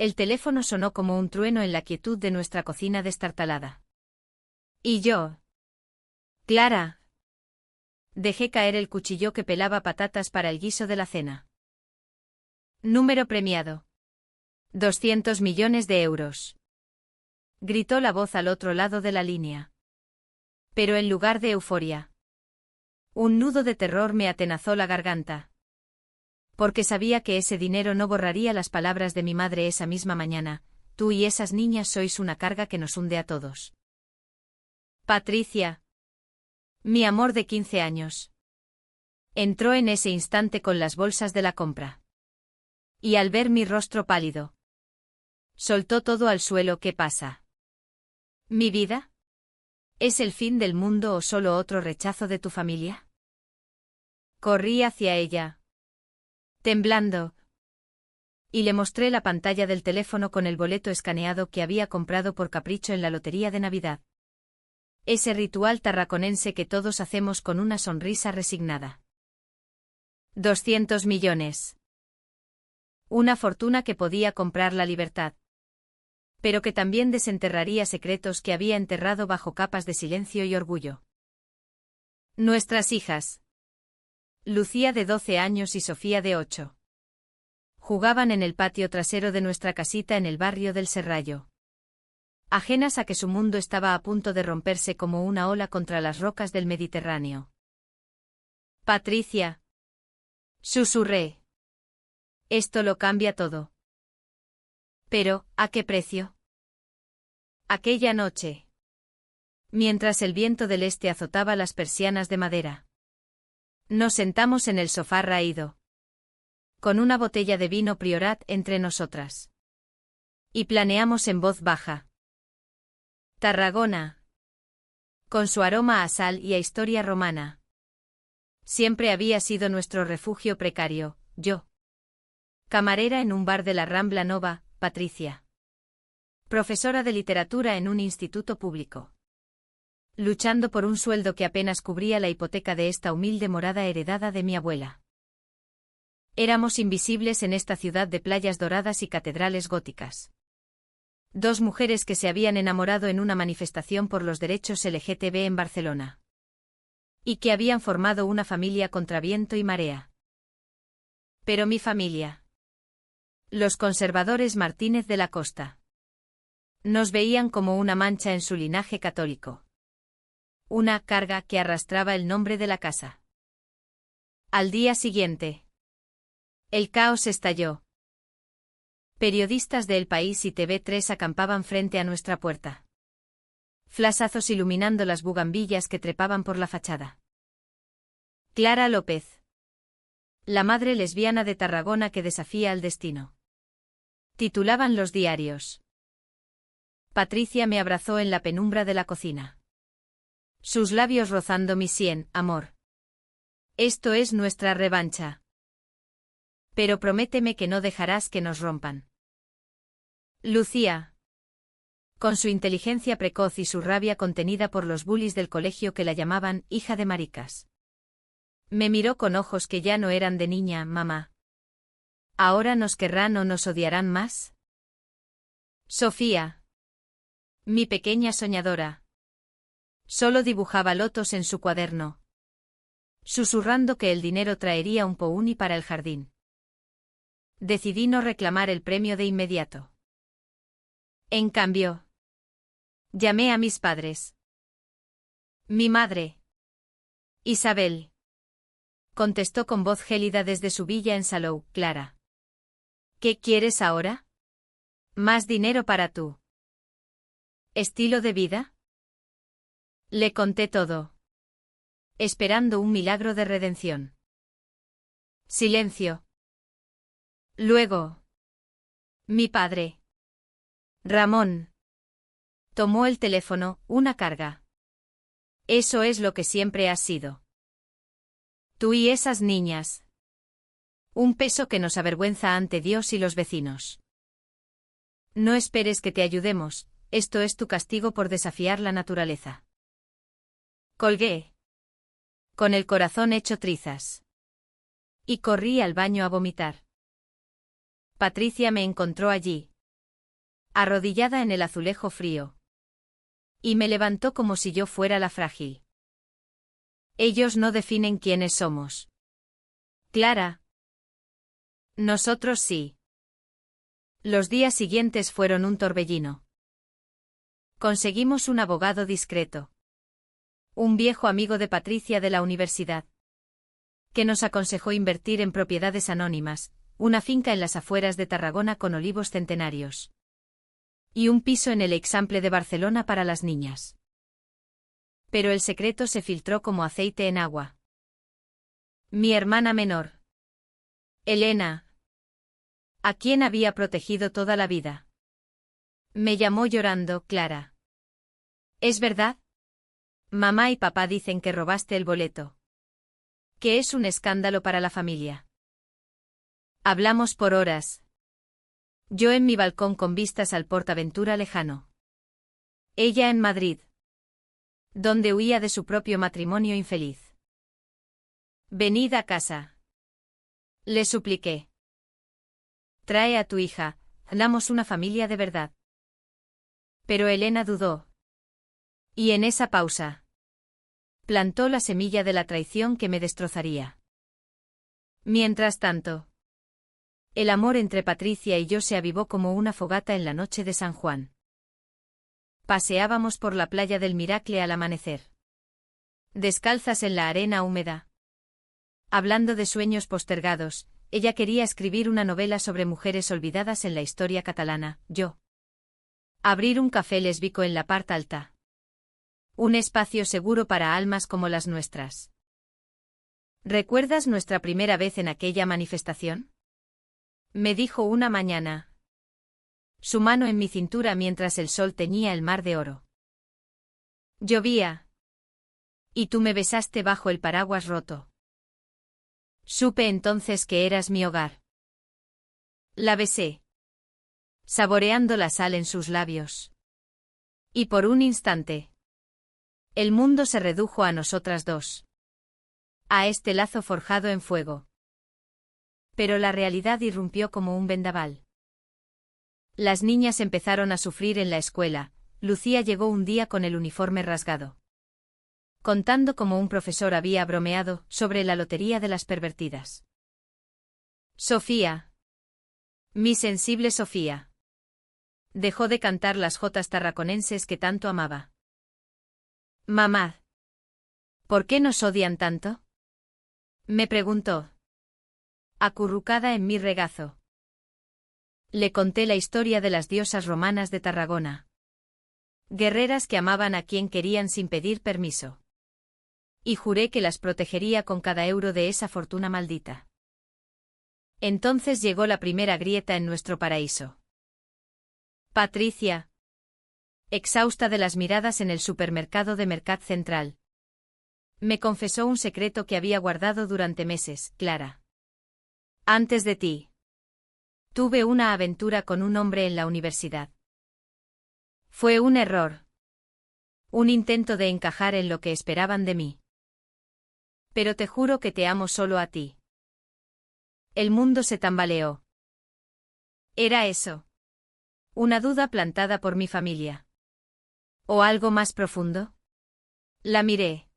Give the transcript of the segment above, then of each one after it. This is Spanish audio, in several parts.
El teléfono sonó como un trueno en la quietud de nuestra cocina destartalada. Y yo. Clara. Dejé caer el cuchillo que pelaba patatas para el guiso de la cena. Número premiado. 200 millones de euros. Gritó la voz al otro lado de la línea. Pero en lugar de euforia, un nudo de terror me atenazó la garganta. Porque sabía que ese dinero no borraría las palabras de mi madre esa misma mañana: tú y esas niñas sois una carga que nos hunde a todos. Patricia. Mi amor de 15 años. Entró en ese instante con las bolsas de la compra. Y al ver mi rostro pálido, soltó todo al suelo. ¿Qué pasa? ¿Mi vida? ¿Es el fin del mundo o solo otro rechazo de tu familia? Corrí hacia ella, temblando, y le mostré la pantalla del teléfono con el boleto escaneado que había comprado por capricho en la lotería de Navidad. Ese ritual tarraconense que todos hacemos con una sonrisa resignada. 200 millones. Una fortuna que podía comprar la libertad, pero que también desenterraría secretos que había enterrado bajo capas de silencio y orgullo. Nuestras hijas, Lucía de 12 años y Sofía de 8, jugaban en el patio trasero de nuestra casita en el barrio del Serrallo, ajenas a que su mundo estaba a punto de romperse como una ola contra las rocas del Mediterráneo. Patricia, susurré. Esto lo cambia todo. Pero, ¿a qué precio? Aquella noche, mientras el viento del este azotaba las persianas de madera, nos sentamos en el sofá raído, con una botella de vino Priorat entre nosotras, y planeamos en voz baja. Tarragona, con su aroma a sal y a historia romana, siempre había sido nuestro refugio precario. Yo, camarera en un bar de la Rambla Nova; Patricia, profesora de literatura en un instituto público, luchando por un sueldo que apenas cubría la hipoteca de esta humilde morada heredada de mi abuela. Éramos invisibles en esta ciudad de playas doradas y catedrales góticas. Dos mujeres que se habían enamorado en una manifestación por los derechos LGTB en Barcelona. Y que habían formado una familia contra viento y marea. Pero mi familia, los conservadores Martínez de la Costa, nos veían como una mancha en su linaje católico. Una carga que arrastraba el nombre de la casa. Al día siguiente, el caos estalló. Periodistas de El País y TV3 acampaban frente a nuestra puerta. Flasazos iluminando las bugambillas que trepaban por la fachada. Clara López, la madre lesbiana de Tarragona que desafía al destino. Titulaban los diarios. Patricia me abrazó en la penumbra de la cocina. Sus labios rozando mi sien: amor. Esto es nuestra revancha. Pero prométeme que no dejarás que nos rompan. Lucía, con su inteligencia precoz y su rabia contenida por los bullies del colegio que la llamaban hija de maricas, me miró con ojos que ya no eran de niña. Mamá, ¿ahora nos querrán o nos odiarán más? Sofía, mi pequeña soñadora, solo dibujaba lotos en su cuaderno, susurrando que el dinero traería un pouni para el jardín. Decidí no reclamar el premio de inmediato. En cambio, llamé a mis padres. Mi madre, Isabel, contestó con voz gélida desde su villa en Salou: Clara, ¿qué quieres ahora? ¿Más dinero para tú estilo de vida? Le conté todo, esperando un milagro de redención. Silencio. Luego, mi padre, Ramón, tomó el teléfono: una carga. Eso es lo que siempre has sido. Tú y esas niñas. Un peso que nos avergüenza ante Dios y los vecinos. No esperes que te ayudemos, esto es tu castigo por desafiar la naturaleza. Colgué, con el corazón hecho trizas, y corrí al baño a vomitar. Patricia me encontró allí, arrodillada en el azulejo frío. Y me levantó como si yo fuera la frágil. Ellos no definen quiénes somos. Clara. Nosotros sí. Los días siguientes fueron un torbellino. Conseguimos un abogado discreto. Un viejo amigo de Patricia de la universidad. Que nos aconsejó invertir en propiedades anónimas, una finca en las afueras de Tarragona con olivos centenarios. Y un piso en el Eixample de Barcelona para las niñas. Pero el secreto se filtró como aceite en agua. Mi hermana menor. Elena. A quien había protegido toda la vida. Me llamó llorando, Clara. ¿Es verdad? Mamá y papá dicen que robaste el boleto. Que es un escándalo para la familia. Hablamos por horas. Yo en mi balcón con vistas al Portaventura lejano. Ella en Madrid. Donde huía de su propio matrimonio infeliz. Venid a casa. Le supliqué. Trae a tu hija, hagamos una familia de verdad. Pero Elena dudó. Y en esa pausa. Plantó la semilla de la traición que me destrozaría. Mientras tanto. El amor entre Patricia y yo se avivó como una fogata en la noche de San Juan. Paseábamos por la playa del Miracle al amanecer. Descalzas en la arena húmeda. Hablando de sueños postergados, ella quería escribir una novela sobre mujeres olvidadas en la historia catalana, yo. Abrir un café lésbico en la parte alta. Un espacio seguro para almas como las nuestras. ¿Recuerdas nuestra primera vez en aquella manifestación? Me dijo una mañana. Su mano en mi cintura mientras el sol teñía el mar de oro. Llovía. Y tú me besaste bajo el paraguas roto. Supe entonces que eras mi hogar. La besé. Saboreando la sal en sus labios. Y por un instante. El mundo se redujo a nosotras dos. A este lazo forjado en fuego. Pero la realidad irrumpió como un vendaval. Las niñas empezaron a sufrir en la escuela. Lucía llegó un día con el uniforme rasgado. Contando cómo un profesor había bromeado sobre la lotería de las pervertidas. Sofía. Mi sensible Sofía. Dejó de cantar las jotas tarraconenses que tanto amaba. Mamá. ¿Por qué nos odian tanto? Me preguntó. Acurrucada en mi regazo. Le conté la historia de las diosas romanas de Tarragona. Guerreras que amaban a quien querían sin pedir permiso. Y juré que las protegería con cada euro de esa fortuna maldita. Entonces llegó la primera grieta en nuestro paraíso. Patricia. Exhausta de las miradas en el supermercado de Mercat Central. Me confesó un secreto que había guardado durante meses, Clara. Antes de ti. Tuve una aventura con un hombre en la universidad. Fue un error. Un intento de encajar en lo que esperaban de mí. Pero te juro que te amo solo a ti. El mundo se tambaleó. ¿Era eso? Una duda plantada por mi familia. ¿O algo más profundo? La miré.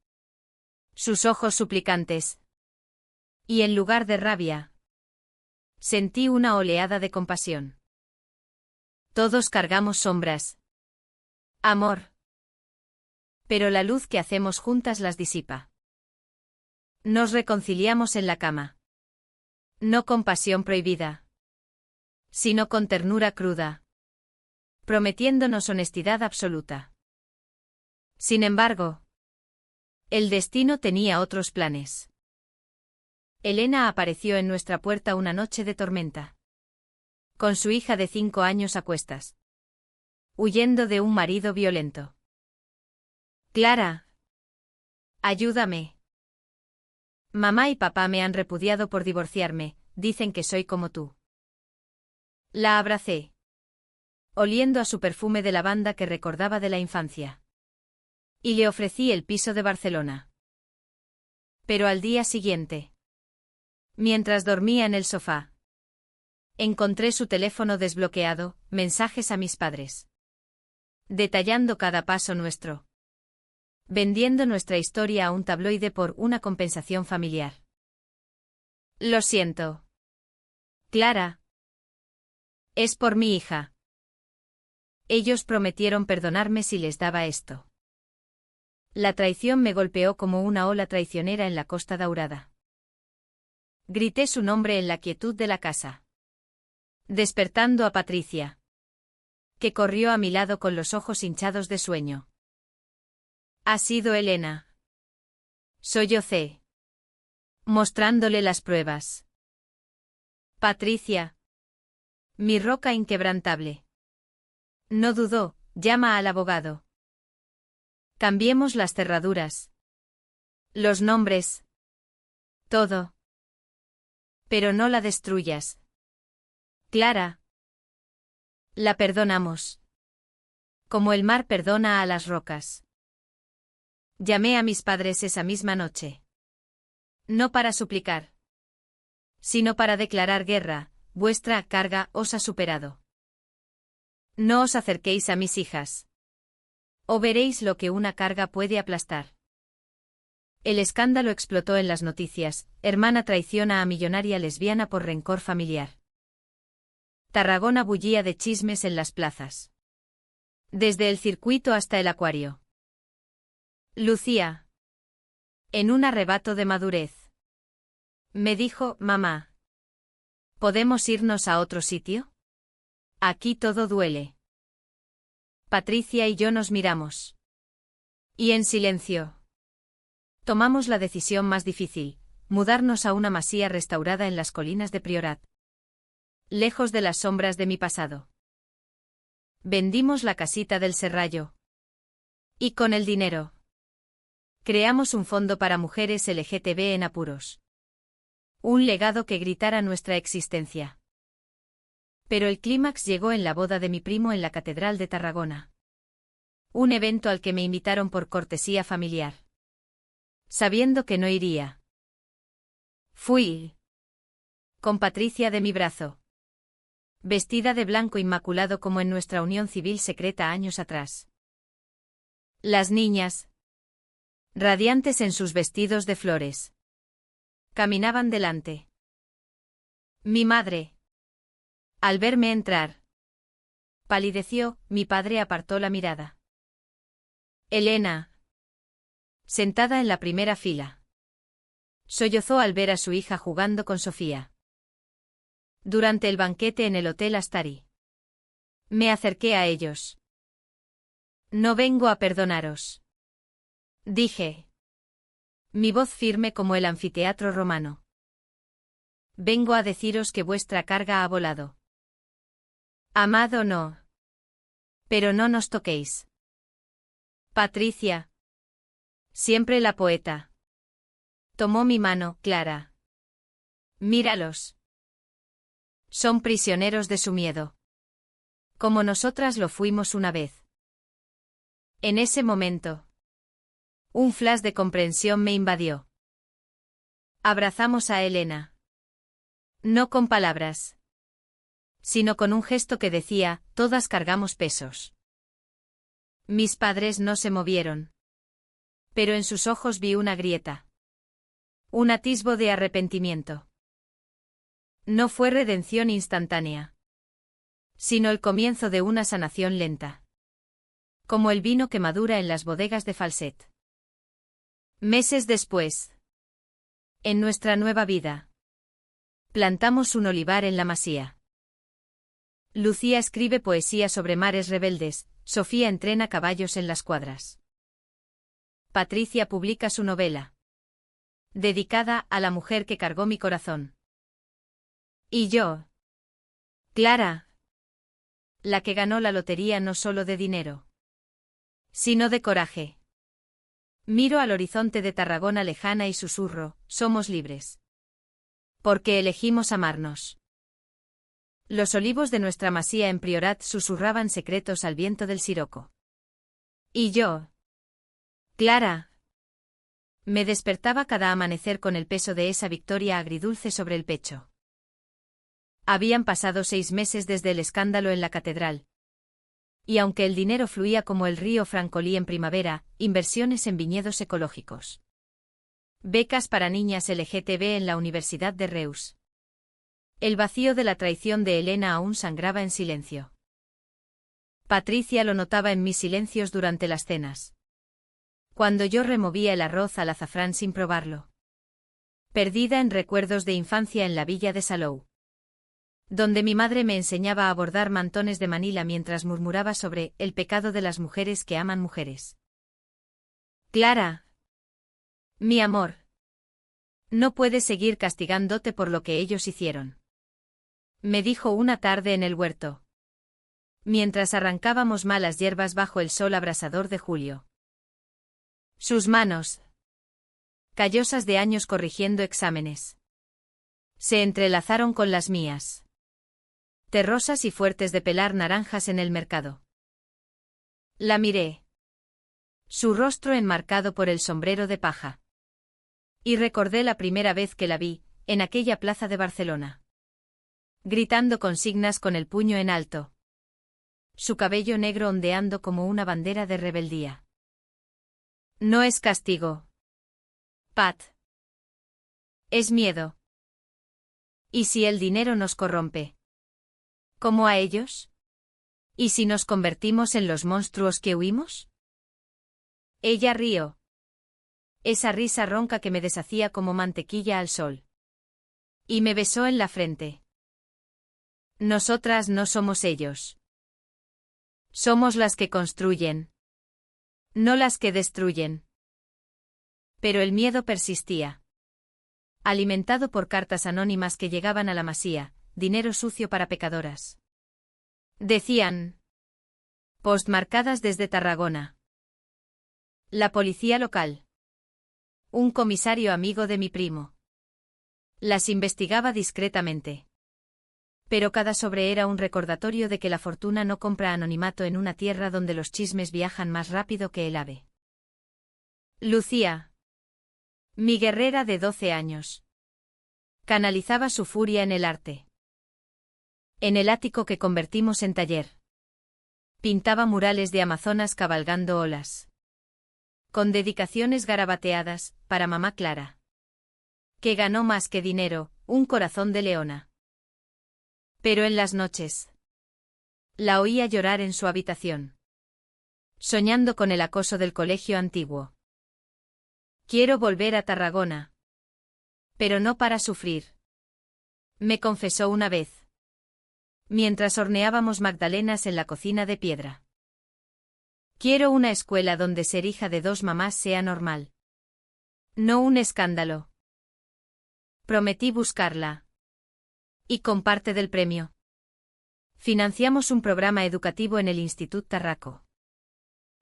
Sus ojos suplicantes. Y en lugar de rabia, sentí una oleada de compasión. Todos cargamos sombras. Amor. Pero la luz que hacemos juntas las disipa. Nos reconciliamos en la cama. No con pasión prohibida, sino con ternura cruda, prometiéndonos honestidad absoluta. Sin embargo, el destino tenía otros planes. Elena apareció en nuestra puerta una noche de tormenta. Con su hija de 5 años a cuestas. Huyendo de un marido violento. Clara. Ayúdame. Mamá y papá me han repudiado por divorciarme, dicen que soy como tú. La abracé. Oliendo a su perfume de lavanda que recordaba de la infancia. Y le ofrecí el piso de Barcelona. Pero al día siguiente. Mientras dormía en el sofá. Encontré su teléfono desbloqueado, mensajes a mis padres. Detallando cada paso nuestro. Vendiendo nuestra historia a un tabloide por una compensación familiar. Lo siento. Clara. Es por mi hija. Ellos prometieron perdonarme si les daba esto. La traición me golpeó como una ola traicionera en la Costa Daurada. Grité su nombre en la quietud de la casa. Despertando a Patricia, que corrió a mi lado con los ojos hinchados de sueño. Ha sido Elena. Sollocé, mostrándole las pruebas. Patricia. Mi roca inquebrantable. No dudó, llama al abogado. Cambiemos las cerraduras. Los nombres. Todo. Pero no la destruyas. Clara. La perdonamos. Como el mar perdona a las rocas. Llamé a mis padres esa misma noche. No para suplicar, sino para declarar guerra, vuestra carga os ha superado. No os acerquéis a mis hijas. O veréis lo que una carga puede aplastar. El escándalo explotó en las noticias, hermana traiciona a millonaria lesbiana por rencor familiar. Tarragona bullía de chismes en las plazas. Desde el circuito hasta el acuario. Lucía. En un arrebato de madurez. Me dijo, mamá. ¿Podemos irnos a otro sitio? Aquí todo duele. Patricia y yo nos miramos. Y en silencio. Tomamos la decisión más difícil, mudarnos a una masía restaurada en las colinas de Priorat. Lejos de las sombras de mi pasado. Vendimos la casita del Serrallo. Y con el dinero. Creamos un fondo para mujeres LGTB en apuros. Un legado que gritara nuestra existencia. Pero el clímax llegó en la boda de mi primo en la Catedral de Tarragona. Un evento al que me invitaron por cortesía familiar. Sabiendo que no iría. Fui. Con Patricia de mi brazo. Vestida de blanco inmaculado como en nuestra unión civil secreta años atrás. Las niñas, radiantes en sus vestidos de flores, caminaban delante. Mi madre, al verme entrar, palideció, mi padre apartó la mirada. Elena, sentada en la primera fila, sollozó al ver a su hija jugando con Sofía. Durante el banquete en el Hotel Astari. Me acerqué a ellos. No vengo a perdonaros. Dije. Mi voz firme como el anfiteatro romano. Vengo a deciros que vuestra carga ha volado. Amado no. Pero no nos toquéis. Patricia. Siempre la poeta. Tomó mi mano, Clara. Míralos. Son prisioneros de su miedo. Como nosotras lo fuimos una vez. En ese momento. Un flash de comprensión me invadió. Abrazamos a Elena. No con palabras. Sino con un gesto que decía, todas cargamos pesos. Mis padres no se movieron. Pero en sus ojos vi una grieta. Un atisbo de arrepentimiento. No fue redención instantánea. Sino el comienzo de una sanación lenta. Como el vino que madura en las bodegas de Falset. Meses después. En nuestra nueva vida. Plantamos un olivar en la masía. Lucía escribe poesía sobre mares rebeldes, Sofía entrena caballos en las cuadras. Patricia publica su novela. Dedicada a la mujer que cargó mi corazón. Y yo. Clara. La que ganó la lotería no solo de dinero. Sino de coraje. Miro al horizonte de Tarragona lejana y susurro, somos libres. Porque elegimos amarnos. Los olivos de nuestra masía en Priorat susurraban secretos al viento del siroco. Y yo. Clara. Me despertaba cada amanecer con el peso de esa victoria agridulce sobre el pecho. Habían pasado 6 meses desde el escándalo en la catedral. Y aunque el dinero fluía como el río Francolí en primavera, inversiones en viñedos ecológicos. Becas para niñas LGTB en la Universidad de Reus. El vacío de la traición de Elena aún sangraba en silencio. Patricia lo notaba en mis silencios durante las cenas. Cuando yo removía el arroz al azafrán sin probarlo. Perdida en recuerdos de infancia en la villa de Salou. Donde mi madre me enseñaba a bordar mantones de Manila mientras murmuraba sobre el pecado de las mujeres que aman mujeres. Clara. Mi amor. No puedes seguir castigándote por lo que ellos hicieron. Me dijo una tarde en el huerto. Mientras arrancábamos malas hierbas bajo el sol abrasador de julio. Sus manos. Callosas de años corrigiendo exámenes. Se entrelazaron con las mías. Terrosas y fuertes de pelar naranjas en el mercado. La miré. Su rostro enmarcado por el sombrero de paja. Y recordé la primera vez que la vi, en aquella plaza de Barcelona. Gritando consignas con el puño en alto. Su cabello negro ondeando como una bandera de rebeldía. No es castigo. Pat. Es miedo. ¿Y si el dinero nos corrompe? ¿Como a ellos? ¿Y si nos convertimos en los monstruos que huimos? Ella rió. Esa risa ronca que me deshacía como mantequilla al sol. Y me besó en la frente. Nosotras no somos ellos. Somos las que construyen. No las que destruyen. Pero el miedo persistía. Alimentado por cartas anónimas que llegaban a la masía, dinero sucio para pecadoras. Decían. Postmarcadas desde Tarragona. La policía local. Un comisario amigo de mi primo. Las investigaba discretamente. Pero cada sobre era un recordatorio de que la fortuna no compra anonimato en una tierra donde los chismes viajan más rápido que el ave. Lucía. Mi guerrera de 12 años. Canalizaba su furia en el arte. En el ático que convertimos en taller. Pintaba murales de amazonas cabalgando olas. Con dedicaciones garabateadas, para mamá Clara. Que ganó más que dinero, un corazón de leona. Pero en las noches. La oía llorar en su habitación. Soñando con el acoso del colegio antiguo. Quiero volver a Tarragona. Pero no para sufrir. Me confesó una vez. Mientras horneábamos magdalenas en la cocina de piedra. Quiero una escuela donde ser hija de 2 mamás sea normal. No un escándalo. Prometí buscarla. Y con parte del premio. Financiamos un programa educativo en el Institut Tarraco.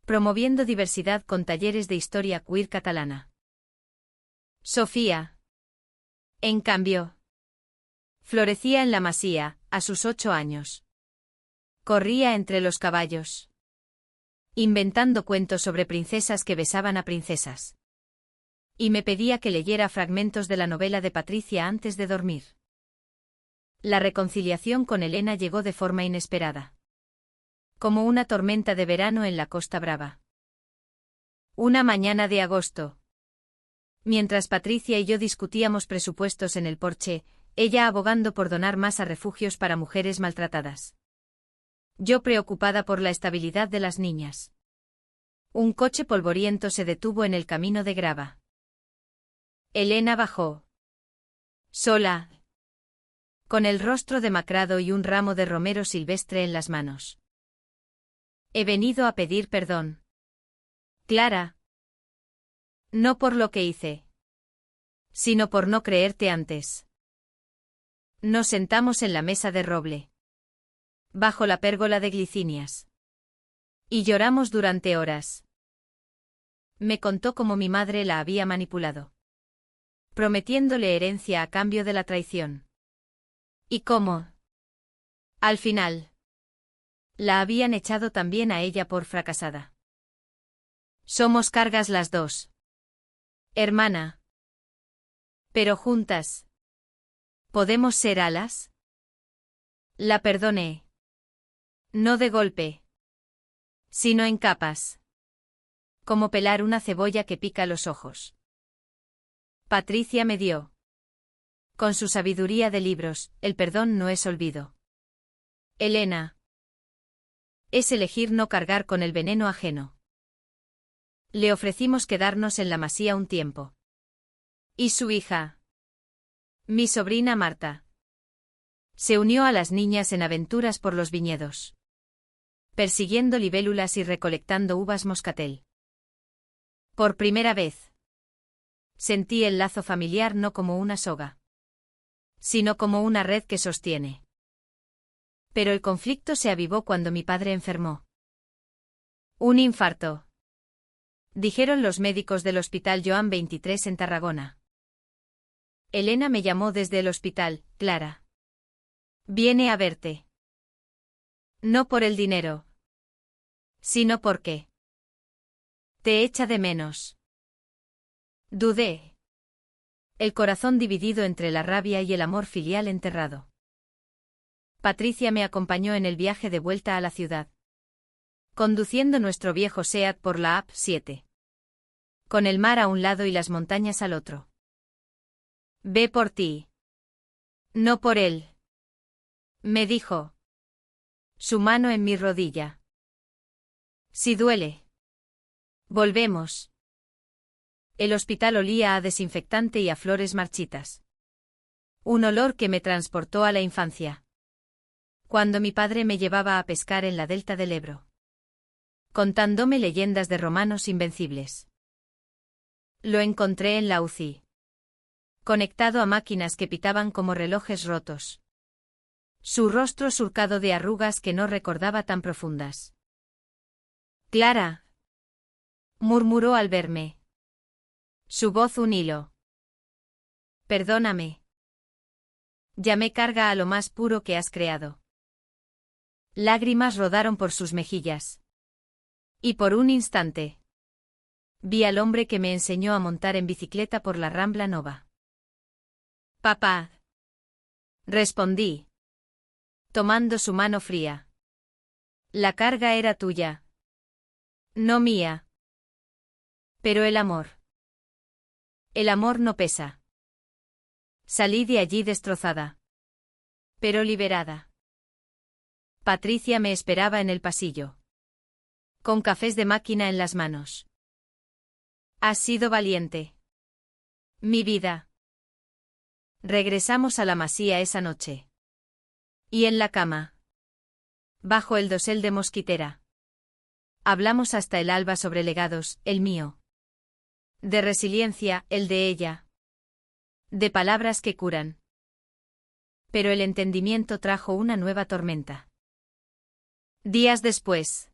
Promoviendo diversidad con talleres de historia queer catalana. Sofía. En cambio. Florecía en la masía, a sus 8 años. Corría entre los caballos. Inventando cuentos sobre princesas que besaban a princesas. Y me pedía que leyera fragmentos de la novela de Patricia antes de dormir. La reconciliación con Elena llegó de forma inesperada. Como una tormenta de verano en la Costa Brava. Una mañana de agosto. Mientras Patricia y yo discutíamos presupuestos en el porche, ella abogando por donar más a refugios para mujeres maltratadas. Yo preocupada por la estabilidad de las niñas. Un coche polvoriento se detuvo en el camino de grava. Elena bajó. Sola. Con el rostro demacrado y un ramo de romero silvestre en las manos. He venido a pedir perdón. Clara. No por lo que hice. Sino por no creerte antes. Nos sentamos en la mesa de roble. Bajo la pérgola de glicinias. Y lloramos durante horas. Me contó cómo mi madre la había manipulado. Prometiéndole herencia a cambio de la traición. Y cómo. Al final. La habían echado también a ella por fracasada. Somos cargas las dos. Hermana. Pero juntas. ¿Podemos ser alas? La perdoné. No de golpe, sino en capas. Como pelar una cebolla que pica los ojos. Patricia me dio. Con su sabiduría de libros, el perdón no es olvido. Elena. Es elegir no cargar con el veneno ajeno. Le ofrecimos quedarnos en la masía un tiempo. ¿Y su hija? Mi sobrina Marta. Se unió a las niñas en aventuras por los viñedos. Persiguiendo libélulas y recolectando uvas moscatel. Por primera vez. Sentí el lazo familiar no como una soga, sino como una red que sostiene. Pero el conflicto se avivó cuando mi padre enfermó. Un infarto. Dijeron los médicos del Hospital Joan 23 en Tarragona. Elena me llamó desde el hospital, Clara. Viene a verte. No por el dinero, sino porque te echa de menos. Dudé. El corazón dividido entre la rabia y el amor filial enterrado. Patricia me acompañó en el viaje de vuelta a la ciudad. Conduciendo nuestro viejo SEAT por la AP7. Con el mar a un lado y las montañas al otro. Ve por ti. No por él. Me dijo. Su mano en mi rodilla. Si duele. Volvemos. El hospital olía a desinfectante y a flores marchitas. Un olor que me transportó a la infancia. Cuando mi padre me llevaba a pescar en la delta del Ebro. Contándome leyendas de romanos invencibles. Lo encontré en la UCI. Conectado a máquinas que pitaban como relojes rotos. Su rostro surcado de arrugas que no recordaba tan profundas. Clara. Murmuró al verme. Su voz un hilo. Perdóname. Llamé carga a lo más puro que has creado. Lágrimas rodaron por sus mejillas. Y por un instante. Vi al hombre que me enseñó a montar en bicicleta por la Rambla Nova. Papá. Respondí. Tomando su mano fría. La carga era tuya. No mía. Pero el amor. El amor no pesa. Salí de allí destrozada. Pero liberada. Patricia me esperaba en el pasillo. Con cafés de máquina en las manos. Has sido valiente. Mi vida. Regresamos a la masía esa noche. Y en la cama. Bajo el dosel de mosquitera. Hablamos hasta el alba sobre legados, el mío. De resiliencia, el de ella. De palabras que curan. Pero el entendimiento trajo una nueva tormenta. Días después.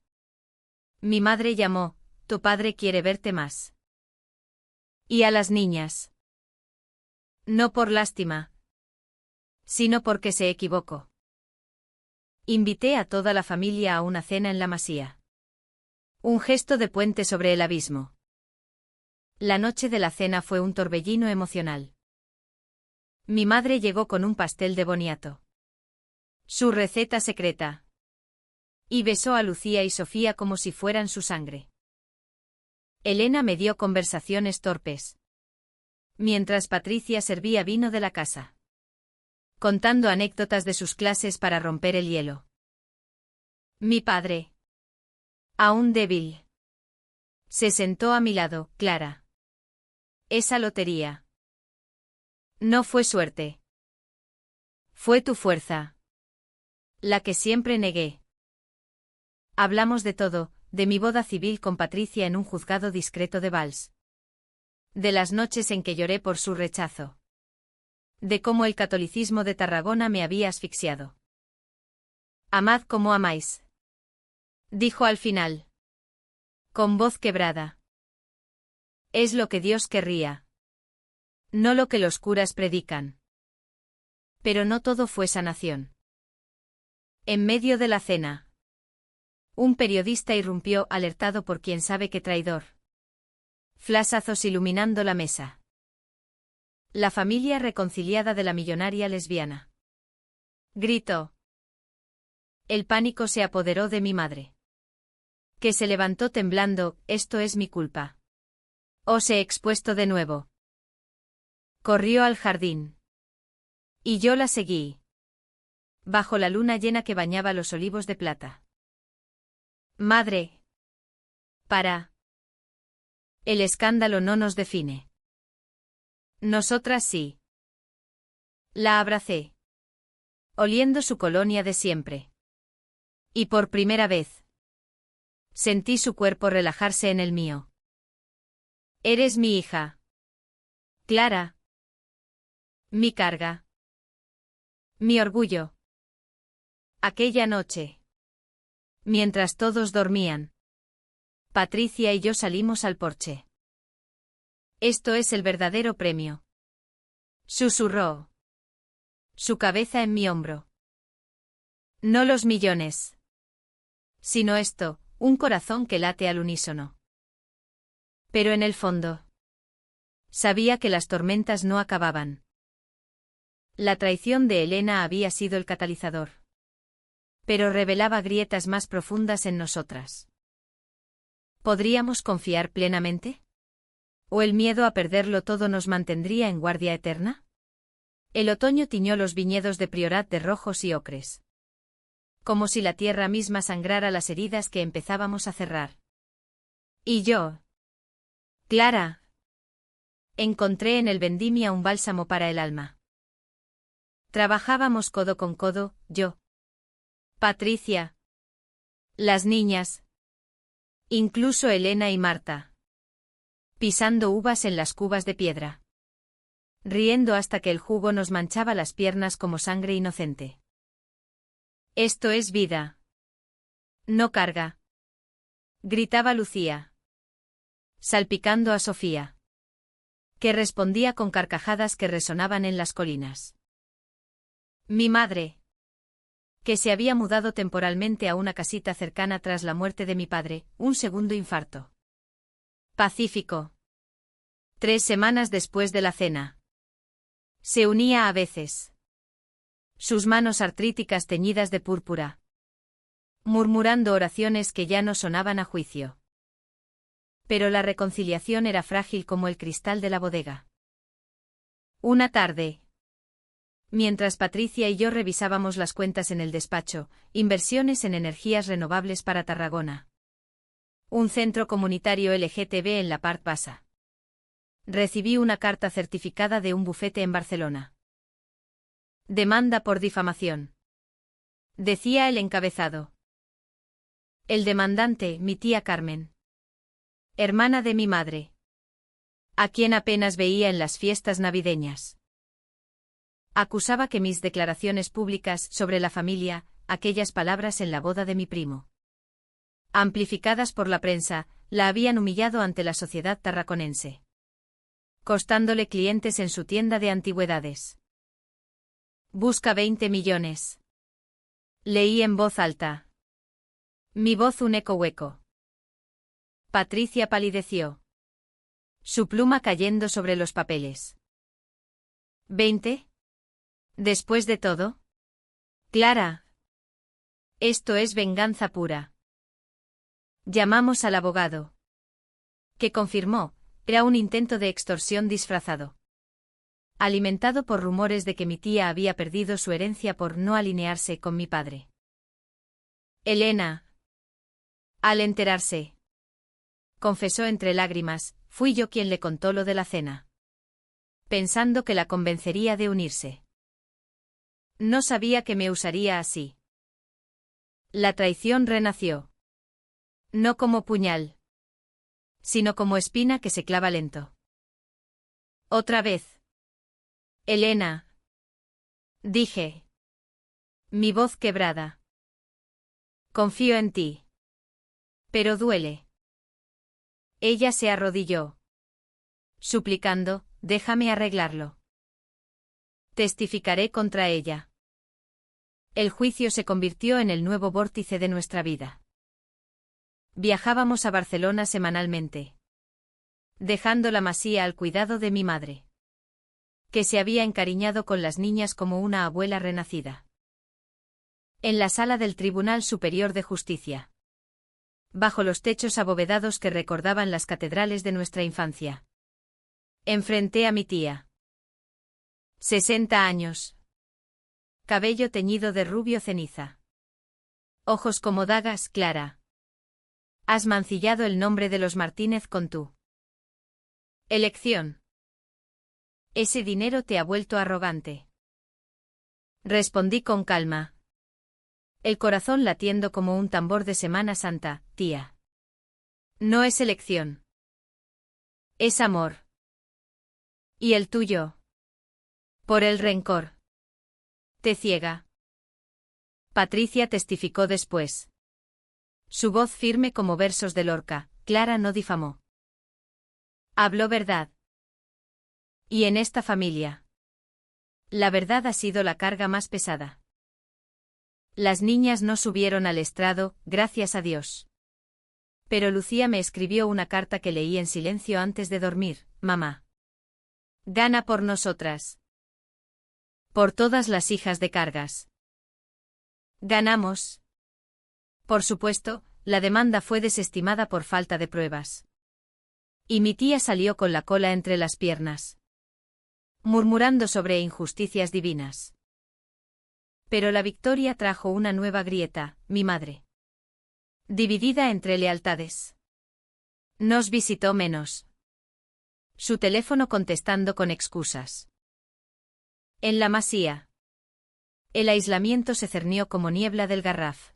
Mi madre llamó, tu padre quiere verte más. Y a las niñas. No por lástima. Sino porque se equivocó. Invité a toda la familia a una cena en la masía. Un gesto de puente sobre el abismo. La noche de la cena fue un torbellino emocional. Mi madre llegó con un pastel de boniato. Su receta secreta. Y besó a Lucía y Sofía como si fueran su sangre. Elena me dio conversaciones torpes. Mientras Patricia servía vino de la casa. Contando anécdotas de sus clases para romper el hielo. Mi padre. Aún débil. Se sentó a mi lado, Clara. Esa lotería. No fue suerte. Fue tu fuerza. La que siempre negué. Hablamos de todo, de mi boda civil con Patricia en un juzgado discreto de Valls. De las noches en que lloré por su rechazo. De cómo el catolicismo de Tarragona me había asfixiado. Amad como amáis. Dijo al final. Con voz quebrada. Es lo que Dios querría. No lo que los curas predican. Pero no todo fue sanación. En medio de la cena. Un periodista irrumpió alertado por quién sabe qué traidor. Flasazos iluminando la mesa. La familia reconciliada de la millonaria lesbiana. Gritó. El pánico se apoderó de mi madre, que se levantó temblando. Esto es mi culpa. Os he expuesto de nuevo. Corrió al jardín. Y yo la seguí. Bajo la luna llena que bañaba los olivos de plata. Madre. Para. El escándalo no nos define. Nosotras sí. La abracé. Oliendo su colonia de siempre. Y por primera vez. Sentí su cuerpo relajarse en el mío. Eres mi hija. Clara. Mi carga. Mi orgullo. Aquella noche. Mientras todos dormían. Patricia y yo salimos al porche. Esto es el verdadero premio. Susurró. Su cabeza en mi hombro. No los millones. Sino esto, un corazón que late al unísono. Pero en el fondo. Sabía que las tormentas no acababan. La traición de Elena había sido el catalizador. Pero revelaba grietas más profundas en nosotras. ¿Podríamos confiar plenamente? ¿O el miedo a perderlo todo nos mantendría en guardia eterna? El otoño tiñó los viñedos de Priorat de rojos y ocres. Como si la tierra misma sangrara las heridas que empezábamos a cerrar. Y yo. Clara. Encontré en el vendimia un bálsamo para el alma. Trabajábamos codo con codo, yo. Patricia. Las niñas. Incluso Elena y Marta. Pisando uvas en las cubas de piedra. Riendo hasta que el jugo nos manchaba las piernas como sangre inocente. Esto es vida. No carga. Gritaba Lucía. Salpicando a Sofía. Que respondía con carcajadas que resonaban en las colinas. Mi madre. Que se había mudado temporalmente a una casita cercana tras la muerte de mi padre, un segundo infarto. Pacífico. 3 semanas después de la cena. Se unía a veces. Sus manos artríticas teñidas de púrpura. Murmurando oraciones que ya no sonaban a juicio. Pero la reconciliación era frágil como el cristal de la bodega. Una tarde. Mientras Patricia y yo revisábamos las cuentas en el despacho, inversiones en energías renovables para Tarragona. Un centro comunitario LGTB en la Part Bassa. Recibí una carta certificada de un bufete en Barcelona. Demanda por difamación. Decía el encabezado. El demandante, mi tía Carmen. Hermana de mi madre. A quien apenas veía en las fiestas navideñas. Acusaba que mis declaraciones públicas sobre la familia, aquellas palabras en la boda de mi primo, amplificadas por la prensa, la habían humillado ante la sociedad tarraconense, costándole clientes en su tienda de antigüedades. Busca 20 millones. Leí en voz alta. Mi voz un eco hueco. Patricia palideció. Su pluma cayendo sobre los papeles. ¿20? Después de todo. Clara. Esto es venganza pura. Llamamos al abogado. Que confirmó, era un intento de extorsión disfrazado. Alimentado por rumores de que mi tía había perdido su herencia por no alinearse con mi padre. Elena. Al enterarse. Confesó entre lágrimas, fui yo quien le contó lo de la cena. Pensando que la convencería de unirse. No sabía que me usaría así. La traición renació. No como puñal. Sino como espina que se clava lento. Otra vez. Elena. Dije. Mi voz quebrada. Confío en ti. Pero duele. Ella se arrodilló. Suplicando, déjame arreglarlo. Testificaré contra ella. El juicio se convirtió en el nuevo vórtice de nuestra vida. Viajábamos a Barcelona semanalmente. Dejando la masía al cuidado de mi madre. Que se había encariñado con las niñas como una abuela renacida. En la sala del Tribunal Superior de Justicia. Bajo los techos abovedados que recordaban las catedrales de nuestra infancia. Enfrenté a mi tía. 60 años. Cabello teñido de rubio ceniza. Ojos como dagas, Clara. Has mancillado el nombre de los Martínez con tu elección. Ese dinero te ha vuelto arrogante. Respondí con calma. El corazón latiendo como un tambor de Semana Santa, tía. No es elección. Es amor. ¿Y el tuyo? Por el rencor. Te ciega. Patricia testificó después. Su voz firme como versos de Lorca, Clara no difamó. Habló verdad. Y en esta familia. La verdad ha sido la carga más pesada. Las niñas no subieron al estrado, gracias a Dios. Pero Lucía me escribió una carta que leí en silencio antes de dormir. Mamá. Gana por nosotras. Por todas las hijas de Cargas. Ganamos. Por supuesto, la demanda fue desestimada por falta de pruebas. Y mi tía salió con la cola entre las piernas. Murmurando sobre injusticias divinas. Pero la victoria trajo una nueva grieta, mi madre. Dividida entre lealtades. Nos visitó menos. Su teléfono contestando con excusas. En la masía. El aislamiento se cernió como niebla del Garraf.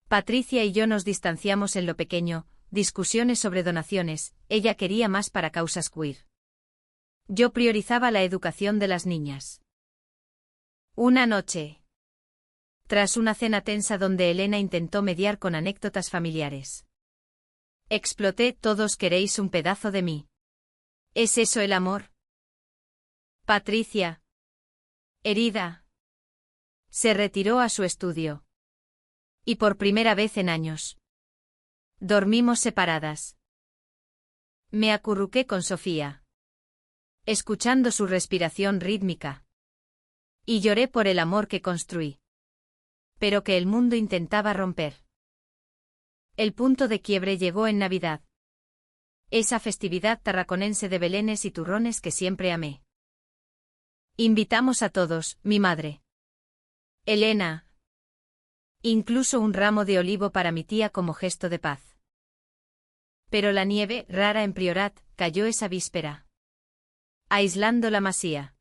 Patricia y yo nos distanciamos en lo pequeño, discusiones sobre donaciones, ella quería más para causas queer. Yo priorizaba la educación de las niñas. Una noche. Tras una cena tensa donde Elena intentó mediar con anécdotas familiares. Exploté, todos queréis un pedazo de mí. ¿Es eso el amor? Patricia. Herida. Se retiró a su estudio. Y por primera vez en años. Dormimos separadas. Me acurruqué con Sofía. Escuchando su respiración rítmica. Y lloré por el amor que construí. Pero que el mundo intentaba romper. El punto de quiebre llegó en Navidad. Esa festividad tarraconense de belenes y turrones que siempre amé. Invitamos a todos, mi madre. Elena. Incluso un ramo de olivo para mi tía como gesto de paz. Pero la nieve, rara en Priorat, cayó esa víspera. Aislando la masía.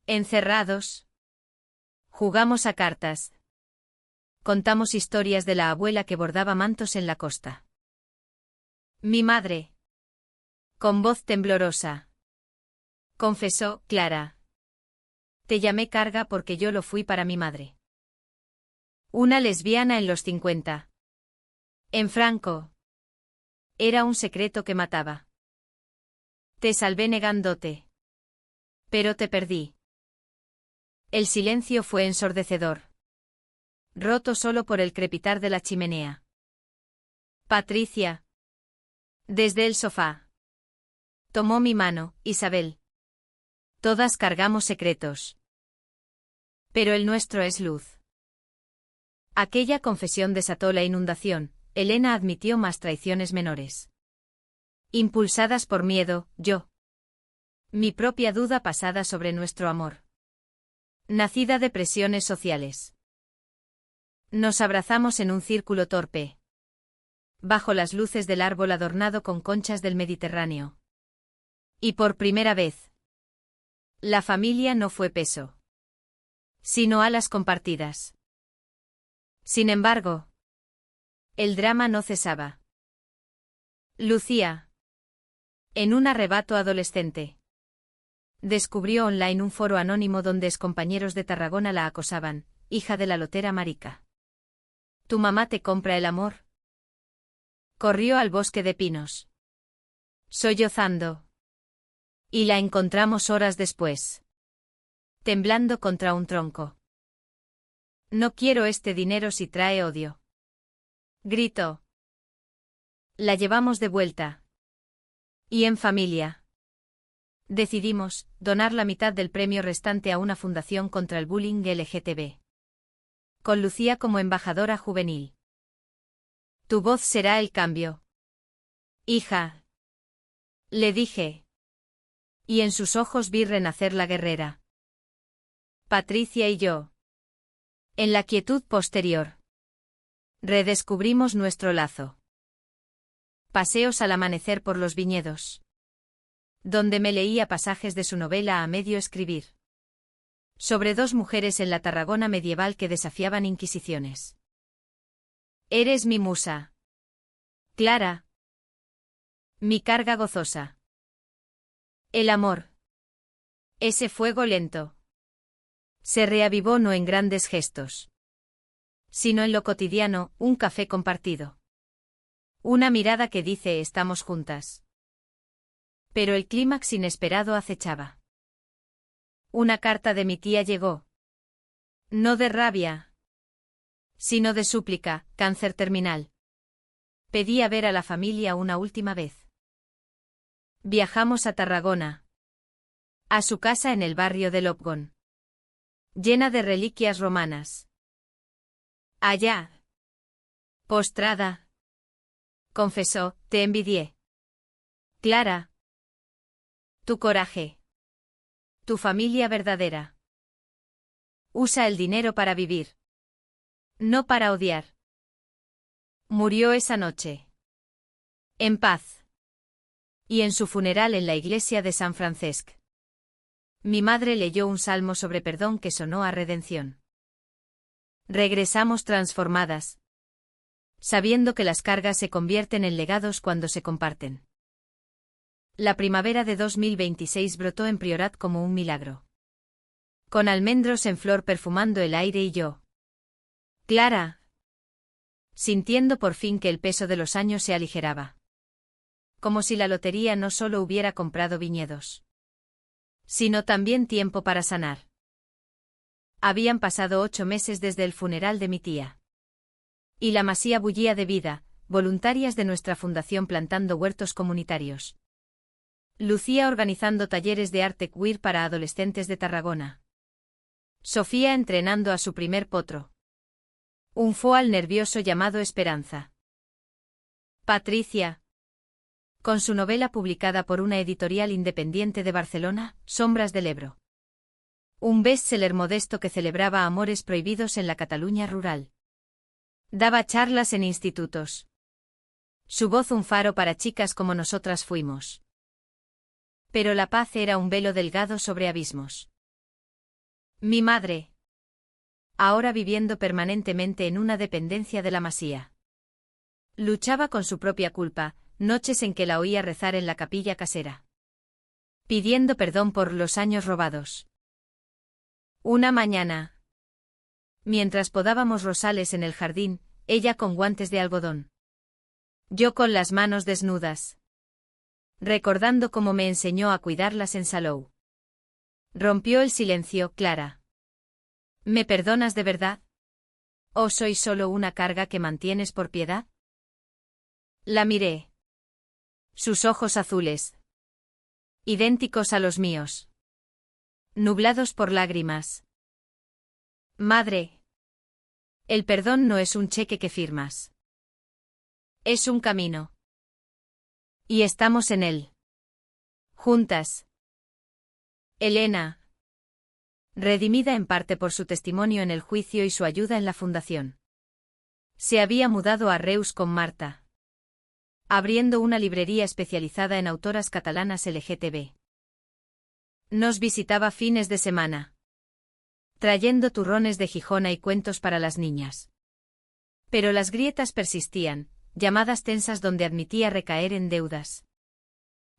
Encerrados. Jugamos a cartas. Contamos historias de la abuela que bordaba mantos en la costa. Mi madre. Con voz temblorosa. Confesó, Clara. Te llamé carga porque yo lo fui para mi madre. Una lesbiana en los 50. En Franco. Era un secreto que mataba. Te salvé negándote. Pero te perdí. El silencio fue ensordecedor. Roto solo por el crepitar de la chimenea. Patricia. Desde el sofá. Tomó mi mano, Isabel. Todas cargamos secretos. Pero el nuestro es luz. Aquella confesión desató la inundación, Elena admitió más traiciones menores. Impulsadas por miedo, yo. Mi propia duda pasada sobre nuestro amor. Nacida de presiones sociales. Nos abrazamos en un círculo torpe. Bajo las luces del árbol adornado con conchas del Mediterráneo. Y por primera vez. La familia no fue peso. Sino alas compartidas. Sin embargo. El drama no cesaba. Lucía. En un arrebato adolescente. Descubrió online un foro anónimo donde excompañeros de Tarragona la acosaban, hija de la lotera marica. ¿Tu mamá te compra el amor? Corrió al bosque de pinos. Sollozando. Y la encontramos horas después. Temblando contra un tronco. No quiero este dinero si trae odio. Gritó. La llevamos de vuelta. Y en familia. Decidimos donar la mitad del premio restante a una fundación contra el bullying LGTB. con Lucía como embajadora juvenil. Tu voz será el cambio. Hija. Le dije. Y en sus ojos vi renacer la guerrera. Patricia y yo. En la quietud posterior. Redescubrimos nuestro lazo. Paseos al amanecer por los viñedos. Donde me leía pasajes de su novela a medio escribir. Sobre dos mujeres en la Tarragona medieval que desafiaban inquisiciones. Eres mi musa. Clara. Mi carga gozosa. El amor. Ese fuego lento. Se reavivó no en grandes gestos. Sino en lo cotidiano, un café compartido. Una mirada que dice estamos juntas. Pero el clímax inesperado acechaba. Una carta de mi tía llegó. No de rabia, sino de súplica, cáncer terminal. Pedía ver a la familia una última vez. Viajamos a Tarragona. A su casa en el barrio de Lopgón. Llena de reliquias romanas. Allá. Postrada. Confesó, te envidié. Clara. Tu coraje. Tu familia verdadera. Usa el dinero para vivir. No para odiar. Murió esa noche. En paz. Y en su funeral en la iglesia de San Francesc. Mi madre leyó un salmo sobre perdón que sonó a redención. Regresamos transformadas. Sabiendo que las cargas se convierten en legados cuando se comparten. La primavera de 2026 brotó en Priorat como un milagro. Con almendros en flor perfumando el aire y yo. Clara. Sintiendo por fin que el peso de los años se aligeraba. Como si la lotería no solo hubiera comprado viñedos. Sino también tiempo para sanar. Habían pasado 8 meses desde el funeral de mi tía. Y la masía bullía de vida, voluntarias de nuestra fundación plantando huertos comunitarios. Lucía organizando talleres de arte queer para adolescentes de Tarragona. Sofía entrenando a su primer potro. Un foal nervioso llamado Esperanza. Patricia. Con su novela publicada por una editorial independiente de Barcelona, Sombras del Ebro. Un bestseller modesto que celebraba amores prohibidos en la Cataluña rural. Daba charlas en institutos. Su voz un faro para chicas como nosotras fuimos. Pero la paz era un velo delgado sobre abismos. Mi madre. Ahora viviendo permanentemente en una dependencia de la masía. Luchaba con su propia culpa, noches en que la oía rezar en la capilla casera. Pidiendo perdón por los años robados. Una mañana. Mientras podábamos rosales en el jardín, ella con guantes de algodón. Yo con las manos desnudas. Recordando cómo me enseñó a cuidarlas en Salou. Rompió el silencio, Clara. ¿Me perdonas de verdad? ¿O soy solo una carga que mantienes por piedad? La miré. Sus ojos azules. Idénticos a los míos. Nublados por lágrimas. Madre. El perdón no es un cheque que firmas. Es un camino. Y estamos en él. Juntas. Elena. Redimida en parte por su testimonio en el juicio y su ayuda en la fundación. Se había mudado a Reus con Marta. Abriendo una librería especializada en autoras catalanas LGTB. Nos visitaba fines de semana. Trayendo turrones de Gijona y cuentos para las niñas. Pero las grietas persistían, llamadas tensas donde admitía recaer en deudas.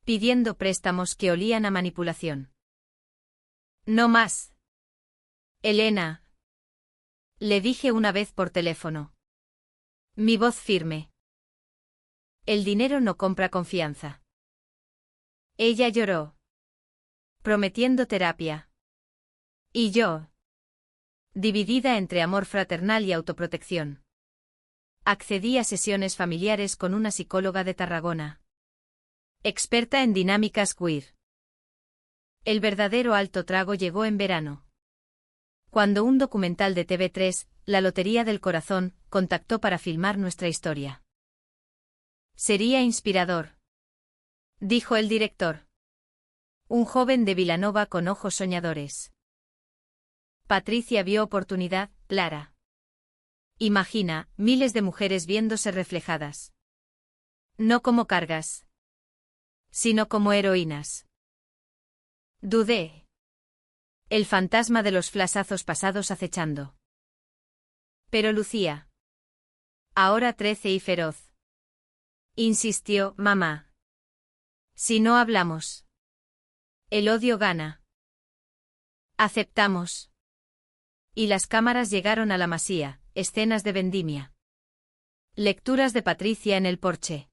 Pidiendo préstamos que olían a manipulación. No más. Elena. Le dije una vez por teléfono. Mi voz firme. El dinero no compra confianza. Ella lloró. Prometiendo terapia. Y yo. Dividida entre amor fraternal y autoprotección. Accedí a sesiones familiares con una psicóloga de Tarragona. Experta en dinámicas queer. El verdadero alto trago llegó en verano. Cuando un documental de TV3, la Lotería del Corazón, contactó para filmar nuestra historia. Sería inspirador, dijo el director. Un joven de Vilanova con ojos soñadores. Patricia vio oportunidad, Clara. Imagina, miles de mujeres viéndose reflejadas. No como cargas, sino como heroínas. Dudé. El fantasma de los flasazos pasados acechando. Pero Lucía. Ahora 13 y feroz. Insistió, mamá. Si no hablamos. El odio gana. Aceptamos. Y las cámaras llegaron a la masía, escenas de vendimia. Lecturas de Patricia en el porche.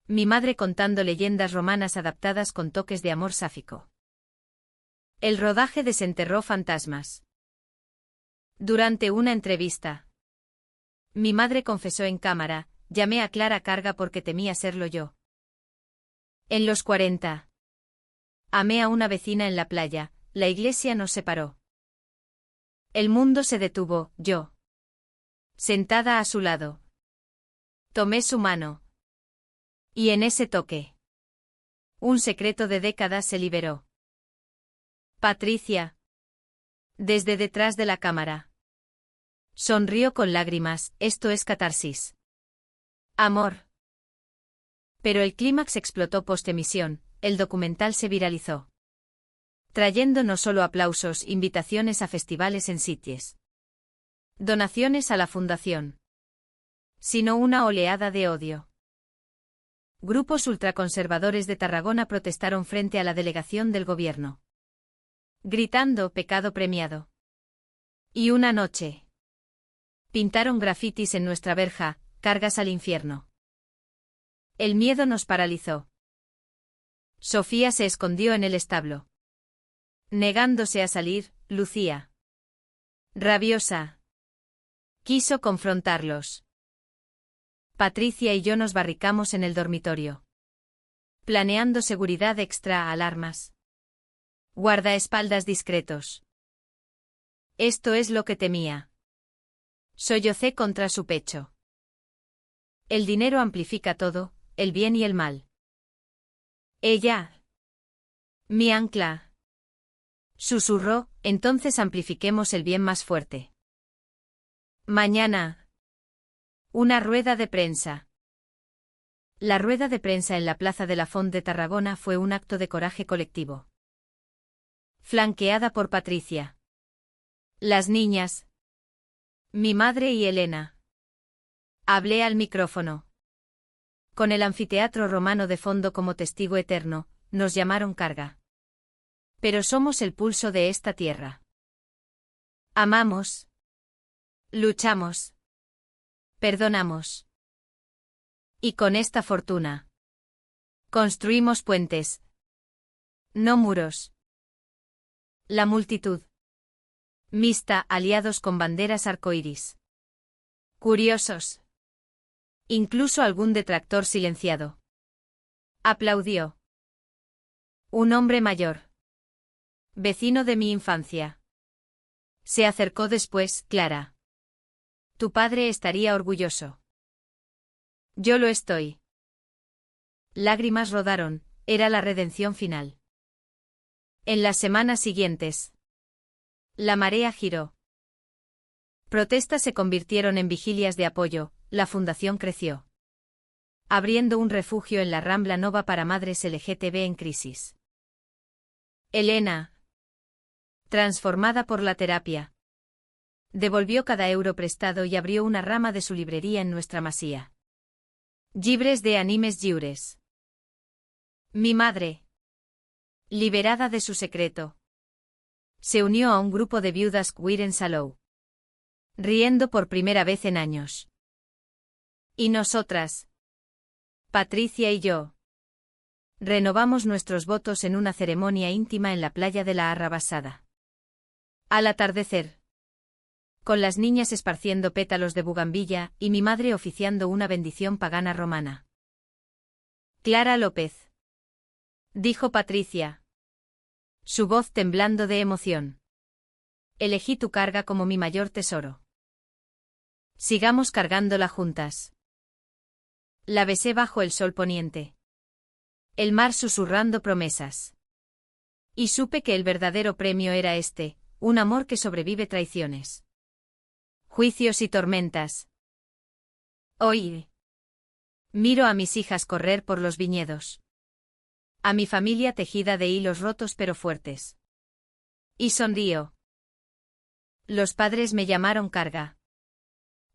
Mi madre contando leyendas romanas adaptadas con toques de amor sáfico. El rodaje desenterró fantasmas. Durante una entrevista. Mi madre confesó en cámara, llamé a Clara carga porque temía serlo yo. En los 40. Amé a una vecina en la playa, la iglesia nos separó. El mundo se detuvo, yo. Sentada a su lado. Tomé su mano. Y en ese toque. Un secreto de décadas se liberó. Patricia. Desde detrás de la cámara. Sonrió con lágrimas, esto es catarsis. Amor. Pero el clímax explotó post-emisión, el documental se viralizó. Trayendo no solo aplausos, invitaciones a festivales en Sitges. Donaciones a la fundación. Sino una oleada de odio. Grupos ultraconservadores de Tarragona protestaron frente a la delegación del gobierno. Gritando pecado premiado. Y una noche. Pintaron grafitis en nuestra verja, cargas al infierno. El miedo nos paralizó. Sofía se escondió en el establo. Negándose a salir, Lucía. Rabiosa. Quiso confrontarlos. Patricia y yo nos barricamos en el dormitorio. Planeando seguridad extra, alarmas. Guardaespaldas discretos. Esto es lo que temía. Sollocé contra su pecho. El dinero amplifica todo, el bien y el mal. Ella. Mi ancla. Susurró, entonces amplifiquemos el bien más fuerte. Mañana. Una rueda de prensa. La rueda de prensa en la plaza de la Font de Tarragona fue un acto de coraje colectivo. Flanqueada por Patricia. Las niñas. Mi madre y Elena. Hablé al micrófono. Con el anfiteatro romano de fondo como testigo eterno, nos llamaron carga. Pero somos el pulso de esta tierra. Amamos. Luchamos. Perdonamos. Y con esta fortuna. Construimos puentes. No muros. La multitud. Mixta, aliados con banderas arcoíris. Curiosos. Incluso algún detractor silenciado. Aplaudió. Un hombre mayor. Vecino de mi infancia. Se acercó después, Clara. Tu padre estaría orgulloso. Yo lo estoy. Lágrimas rodaron, era la redención final. En las semanas siguientes. La marea giró. Protestas se convirtieron en vigilias de apoyo, la fundación creció. Abriendo un refugio en la Rambla Nova para madres LGTB en crisis. Elena. Transformada por la terapia. Devolvió cada euro prestado y abrió una rama de su librería en nuestra masía. Llibres de animes lliures. Mi madre. Liberada de su secreto. Se unió a un grupo de viudas queer en Salou. Riendo por primera vez en años. Y nosotras. Patricia y yo. Renovamos nuestros votos en una ceremonia íntima en la playa de la Arrabasada. Al atardecer. Con las niñas esparciendo pétalos de bugambilla y mi madre oficiando una bendición pagana romana. Clara López. Dijo Patricia. Su voz temblando de emoción. Elegí tu carga como mi mayor tesoro. Sigamos cargándola juntas. La besé bajo el sol poniente. El mar susurrando promesas. Y supe que el verdadero premio era este, un amor que sobrevive traiciones, juicios y tormentas. Hoy miro a mis hijas correr por los viñedos. A mi familia tejida de hilos rotos pero fuertes. Y sonrío. Los padres me llamaron carga.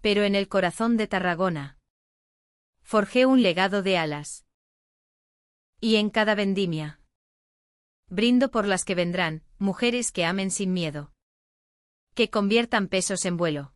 Pero en el corazón de Tarragona forjé un legado de alas. Y en cada vendimia brindo por las que vendrán, mujeres que amen sin miedo. Que conviertan pesos en vuelo.